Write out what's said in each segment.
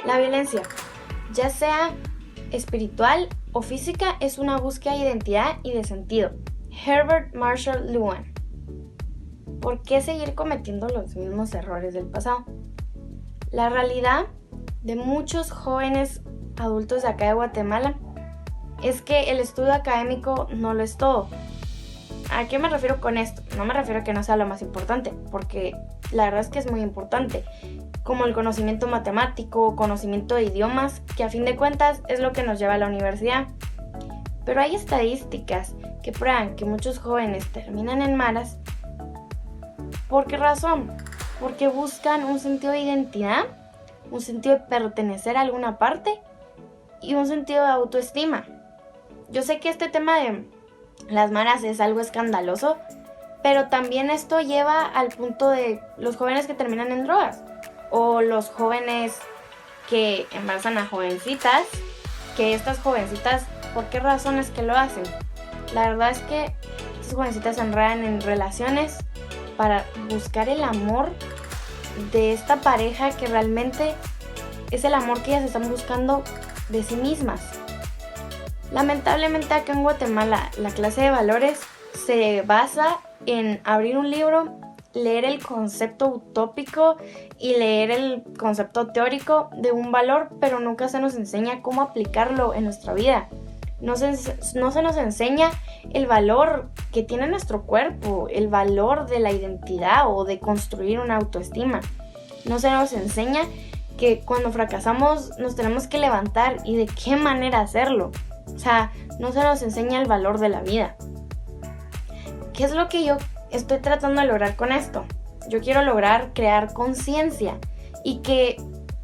La violencia, ya sea espiritual o física, es una búsqueda de identidad y de sentido. Herbert Marshall Lewin. ¿Por qué seguir cometiendo los mismos errores del pasado? La realidad de muchos jóvenes adultos de acá de Guatemala es que el estudio académico no lo es todo. ¿A qué me refiero con esto? No me refiero a que no sea lo más importante, porque la verdad es que es muy importante, como el conocimiento matemático, conocimiento de idiomas, que a fin de cuentas es lo que nos lleva a la universidad. Pero hay estadísticas que prueban que muchos jóvenes terminan en maras. ¿Por qué razón? Porque buscan un sentido de identidad, un sentido de pertenecer a alguna parte y un sentido de autoestima. Yo sé que este tema de las maras es algo escandaloso, pero también esto lleva al punto de los jóvenes que terminan en drogas o los jóvenes que embarazan a jovencitas, que estas jovencitas, ¿por qué razones que lo hacen? La verdad es que estas jovencitas se enredan en relaciones para buscar el amor de esta pareja que realmente es el amor que ellas están buscando de sí mismas. Lamentablemente acá en Guatemala la clase de valores se basa en abrir un libro, leer el concepto utópico y leer el concepto teórico de un valor, pero nunca se nos enseña cómo aplicarlo en nuestra vida. No se nos enseña el valor que tiene nuestro cuerpo, el valor de la identidad o de construir una autoestima. No se nos enseña que cuando fracasamos nos tenemos que levantar y de qué manera hacerlo. O sea, no se nos enseña el valor de la vida. ¿Qué es lo que yo estoy tratando de lograr con esto? Yo quiero lograr crear conciencia y que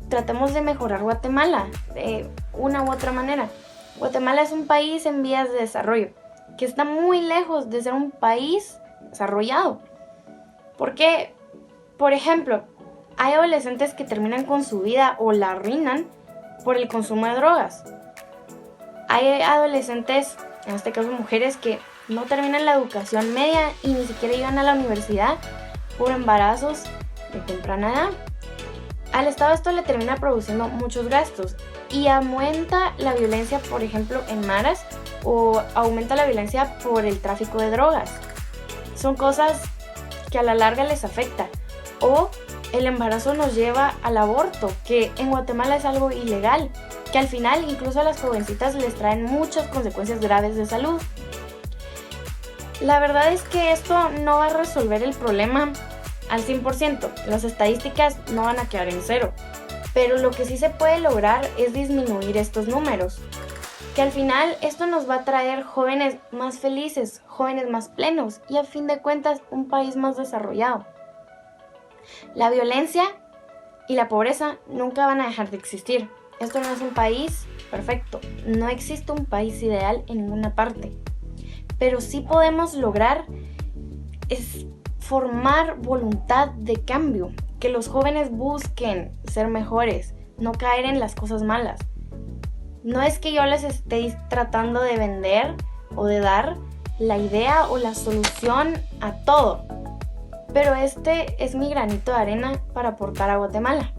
tratemos de mejorar Guatemala de una u otra manera. Guatemala es un país en vías de desarrollo, que está muy lejos de ser un país desarrollado. Porque, por ejemplo, hay adolescentes que terminan con su vida o la arruinan por el consumo de drogas. Hay adolescentes, en este caso mujeres, que no terminan la educación media y ni siquiera llegan a la universidad por embarazos de temprana edad. Al Estado esto le termina produciendo muchos gastos y aumenta la violencia, por ejemplo, en maras, o aumenta la violencia por el tráfico de drogas. Son cosas que a la larga les afecta. O el embarazo nos lleva al aborto, que en Guatemala es algo ilegal, que al final incluso a las jovencitas les traen muchas consecuencias graves de salud. La verdad es que esto no va a resolver el problema al 100%, las estadísticas no van a quedar en cero, pero lo que sí se puede lograr es disminuir estos números, que al final esto nos va a traer jóvenes más felices, jóvenes más plenos y a fin de cuentas un país más desarrollado. La violencia y la pobreza nunca van a dejar de existir. Esto no es un país perfecto, no existe un país ideal en ninguna parte, pero sí podemos lograr formar voluntad de cambio, que los jóvenes busquen ser mejores, no caer en las cosas malas. No es que yo les esté tratando de vender o de dar la idea o la solución a todo, pero este es mi granito de arena para aportar a Guatemala.